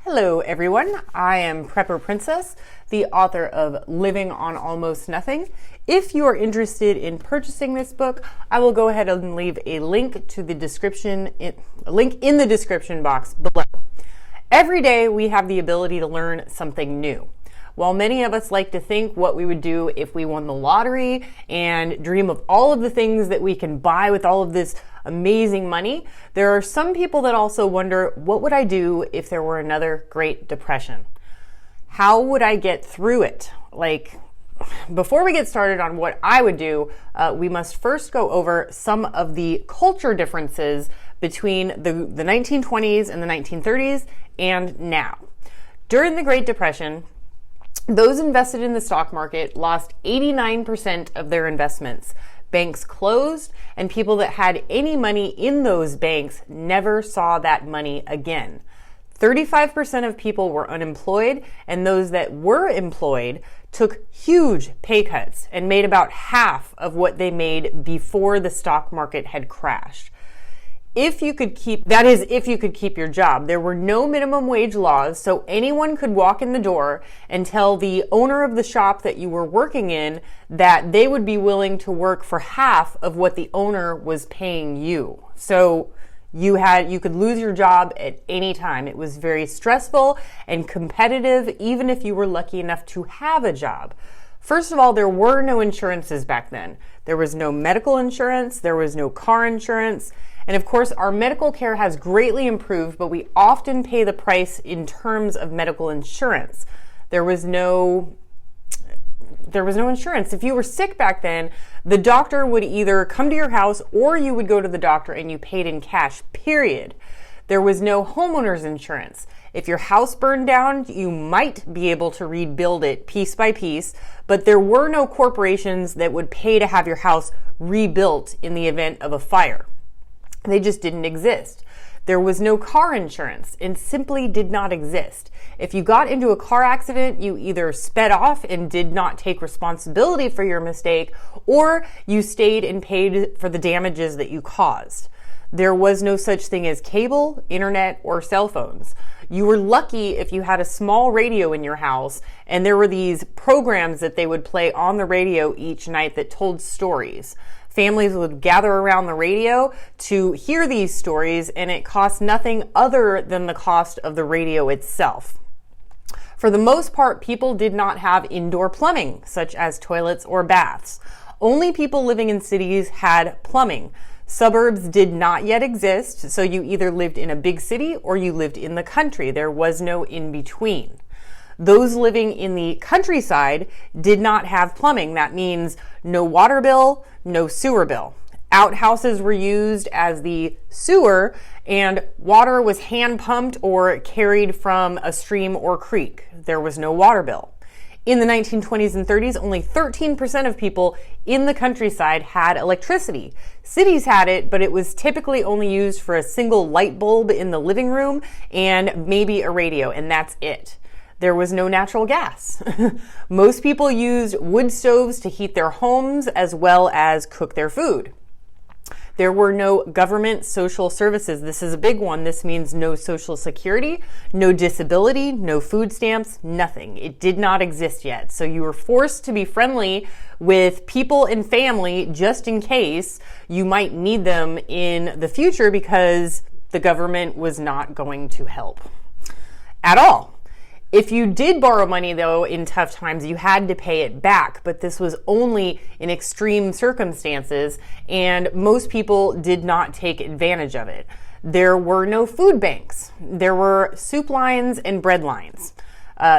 Hello everyone, I am Prepper Princess, the author of Living on Almost Nothing. If you are interested in purchasing this book, I will go ahead and leave a link to the description, a link in the description box below. Every day we have the ability to learn something new. While many of us like to think what we would do if we won the lottery and dream of all of the things that we can buy with all of this amazing money, there are some people that also wonder, what would I do if there were another Great Depression? How would I get through it? Before we get started on what I would do, we must first go over some of the culture differences between the 1920s and the 1930s and now. During the Great Depression, those invested in the stock market lost 89% of their investments. Banks closed, and people that had any money in those banks never saw that money again. 35% of people were unemployed, and those that were employed took huge pay cuts and made about half of what they made before the stock market had crashed. If you could keep your job. There were no minimum wage laws, so anyone could walk in the door and tell the owner of the shop that you were working in that they would be willing to work for half of what the owner was paying you. So you could lose your job at any time. It was very stressful and competitive, even if you were lucky enough to have a job. First of all, there were no insurances back then. There was no medical insurance, there was no car insurance. And of course, our medical care has greatly improved, but we often pay the price in terms of medical insurance. There was no insurance. If you were sick back then, the doctor would either come to your house or you would go to the doctor and you paid in cash, period. There was no homeowner's insurance. If your house burned down, you might be able to rebuild it piece by piece, but there were no corporations that would pay to have your house rebuilt in the event of a fire. They just didn't exist. There was no car insurance. It simply did not exist. If you got into a car accident, you either sped off and did not take responsibility for your mistake, or you stayed and paid for the damages that you caused. There was no such thing as cable, internet, or cell phones. You were lucky if you had a small radio in your house, and there were these programs that they would play on the radio each night that told stories. Families would gather around the radio to hear these stories, and it cost nothing other than the cost of the radio itself. For the most part, people did not have indoor plumbing, such as toilets or baths. Only people living in cities had plumbing. Suburbs did not yet exist, so you either lived in a big city or you lived in the country. There was no in between. Those living in the countryside did not have plumbing. That means no water bill, no sewer bill. Outhouses were used as the sewer, and water was hand pumped or carried from a stream or creek. There was no water bill. In the 1920s and 30s, only 13% of people in the countryside had electricity. Cities had it, but it was typically only used for a single light bulb in the living room and maybe a radio, and that's it. There was no natural gas. Most people used wood stoves to heat their homes as well as cook their food. There were no government social services. This is a big one. This means no social security, no disability, no food stamps, nothing. It did not exist yet. So you were forced to be friendly with people and family just in case you might need them in the future because the government was not going to help at all. If you did borrow money, though, in tough times, you had to pay it back, but this was only in extreme circumstances, and most people did not take advantage of it. There were no food banks. There were soup lines and bread lines.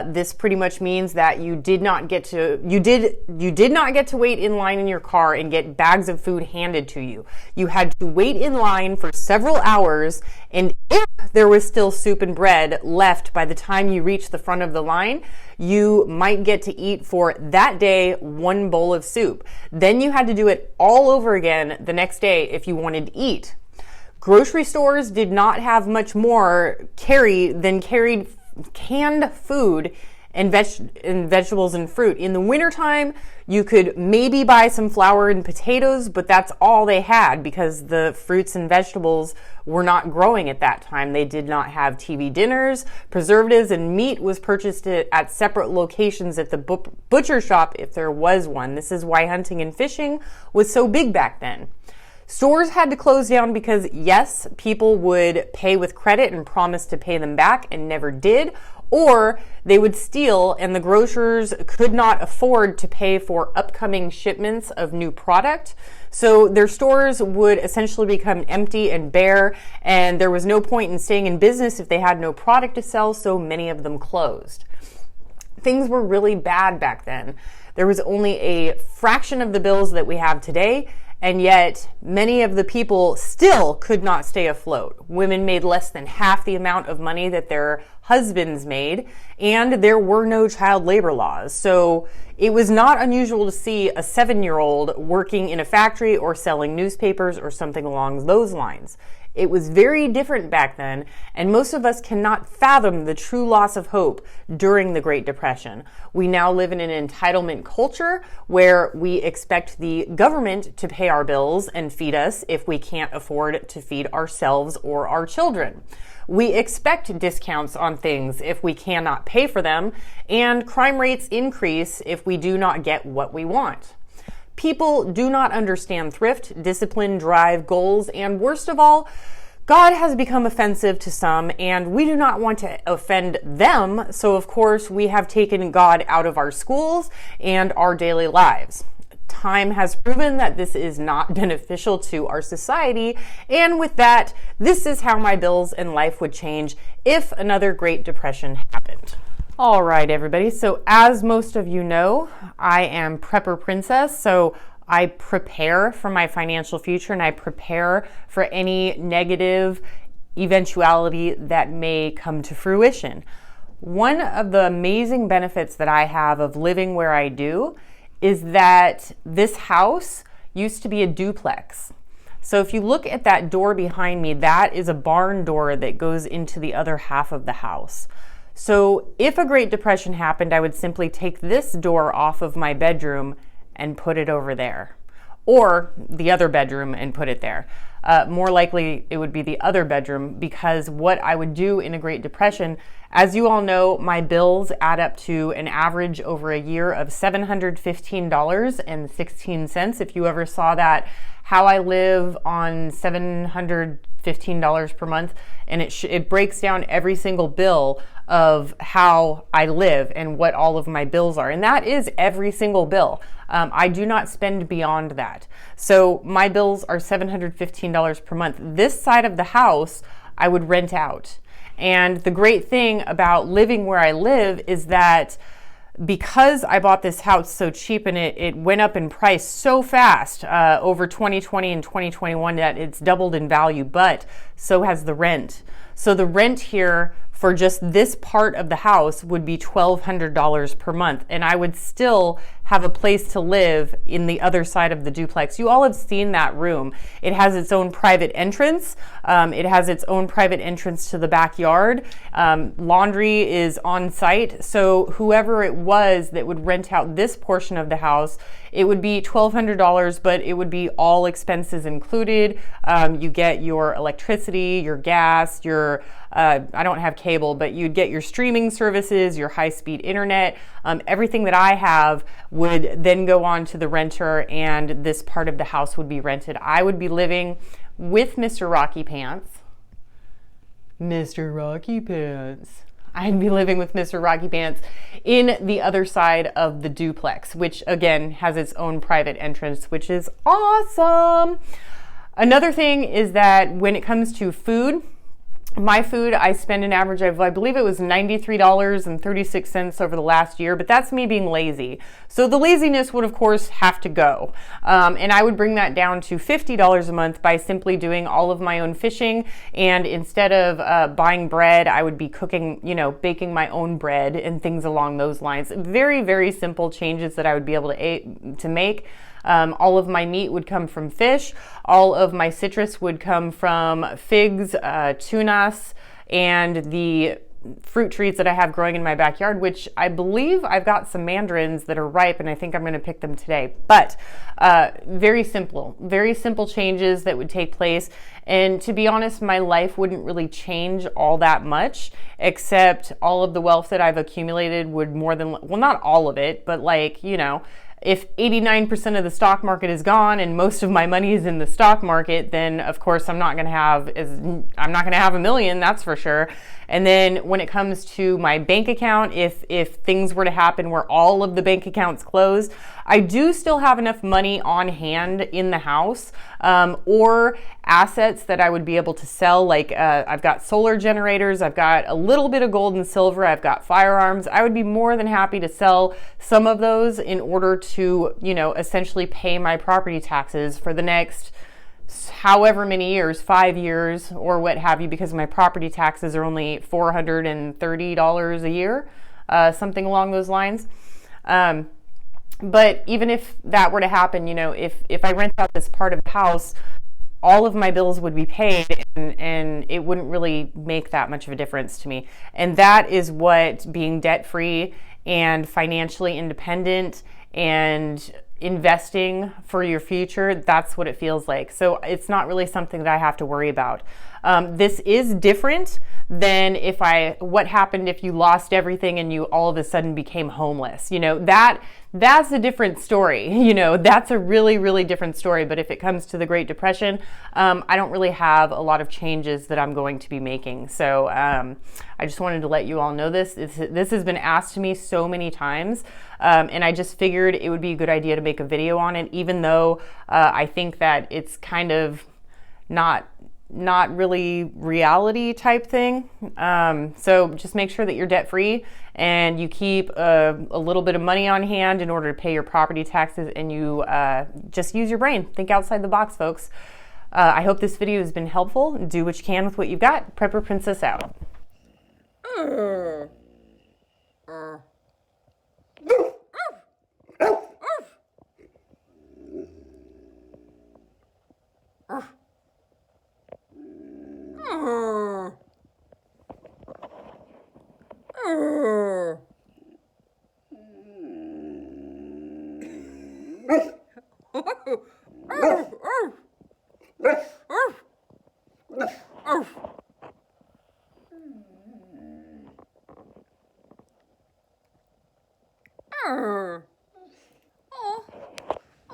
This pretty much means that you did not get to wait in line in your car and get bags of food handed to you. You had to wait in line for several hours, and if there was still soup and bread left by the time you reached the front of the line, you might get to eat for that day one bowl of soup. Then you had to do it all over again the next day if you wanted to eat. Grocery stores did not have much more carried canned food and vegetables and fruit. In the wintertime, you could maybe buy some flour and potatoes, but that's all they had because the fruits and vegetables were not growing at that time. They did not have TV dinners. Preservatives and meat was purchased at separate locations at the butcher shop if there was one. This is why hunting and fishing was so big back then. Stores had to close down because, yes, people would pay with credit and promise to pay them back and never did, or they would steal and the grocers could not afford to pay for upcoming shipments of new product. So their stores would essentially become empty and bare, and there was no point in staying in business if they had no product to sell, so many of them closed. Things were really bad back then. There was only a fraction of the bills that we have today, and yet many of the people still could not stay afloat. Women made less than half the amount of money that their husbands made, and there were no child labor laws. So it was not unusual to see a 7-year-old working in a factory or selling newspapers or something along those lines. It was very different back then, and most of us cannot fathom the true loss of hope during the Great Depression. We now live in an entitlement culture where we expect the government to pay our bills and feed us if we can't afford to feed ourselves or our children. We expect discounts on things if we cannot pay for them, and crime rates increase if we do not get what we want. People do not understand thrift, discipline, drive, goals, and worst of all, God has become offensive to some, and we do not want to offend them, so of course we have taken God out of our schools and our daily lives. Time has proven that this is not beneficial to our society, and with that, this is how my bills and life would change if another Great Depression happened. All right, everybody. So as most of you know, I am Prepper Princess. So I prepare for my financial future and I prepare for any negative eventuality that may come to fruition. One of the amazing benefits that I have of living where I do is that this house used to be a duplex. So if you look at that door behind me, that is a barn door that goes into the other half of the house. So if a Great Depression happened, I would simply take this door off of my bedroom and put it over there, or the other bedroom and put it there. More likely it would be the other bedroom, because what I would do in a Great Depression, as you all know, my bills add up to an average over a year of $715.16. If you ever saw that, How I Live on $715 per month, and it breaks down every single bill of how I live and what all of my bills are. And that is every single bill. I do not spend beyond that. So my bills are $715 per month. This side of the house, I would rent out. And the great thing about living where I live is that because I bought this house so cheap and it went up in price so fast over 2020 and 2021 that it's doubled in value, but so has the rent. So the rent here for just this part of the house would be $1,200 per month, and I would still have a place to live in the other side of the duplex. You all have seen that room. It has its own private entrance. It has its own private entrance to the backyard. Laundry is on site, so whoever it was that would rent out this portion of the house, it would be $1,200, but it would be all expenses included. You get your electricity, your gas, your I don't have cable, but you'd get your streaming services, your high-speed internet. Everything that I have would then go on to the renter, and this part of the house would be rented. I would be living with Mr. Rocky Pants. Mr. Rocky Pants. I'd be living with Mr. Rocky Pants in the other side of the duplex, which again has its own private entrance, which is awesome. Another thing is that when it comes to food, my food, I spend an average of, I believe it was $93.36 over the last year, but that's me being lazy. So the laziness would, of course, have to go. And I would bring that down to $50 a month by simply doing all of my own fishing. And instead of buying bread, I would be cooking, baking my own bread and things along those lines. Very, very simple changes that I would be able to make. All of my meat would come from fish. All of my citrus would come from figs, tunas, and the fruit trees that I have growing in my backyard, which I believe I've got some mandarins that are ripe, and I think I'm going to pick them today. But very simple changes that would take place. And to be honest, my life wouldn't really change all that much, except all of the wealth that I've accumulated would more than, well, not all of it, but like, you know, if 89% of the stock market is gone and most of my money is in the stock market, then of course I'm not going to have $1 million, that's for sure. And then when it comes to my bank account, if things were to happen where all of the bank accounts closed, I do still have enough money on hand in the house, or assets that I would be able to sell. Like I've got solar generators, I've got a little bit of gold and silver, I've got firearms. I would be more than happy to sell some of those in order to, you know, essentially pay my property taxes for the next however many years, 5 years or what have you, because my property taxes are only $430 a year, something along those lines. But even if that were to happen, you know, if I rent out this part of the house, all of my bills would be paid, and it wouldn't really make that much of a difference to me. And that is what being debt-free and financially independent and investing for your future, that's what it feels like. So it's not really something that I have to worry about. This is different than what happened if you lost everything and you all of a sudden became homeless. You know, that's a different story. You know, that's a really, really different story. But if it comes to the Great Depression, I don't really have a lot of changes that I'm going to be making. So I just wanted to let you all know this. This has been asked to me so many times, and I just figured it would be a good idea to make a video on it, even though I think that it's kind of not really reality type thing. So just make sure that you're debt free and you keep a little bit of money on hand in order to pay your property taxes, and you just use your brain. Think outside the box, folks. I hope this video has been helpful. Do what you can with what you've got. Prepper Princess out.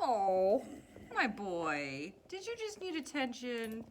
Oh, my boy. Did you just need attention?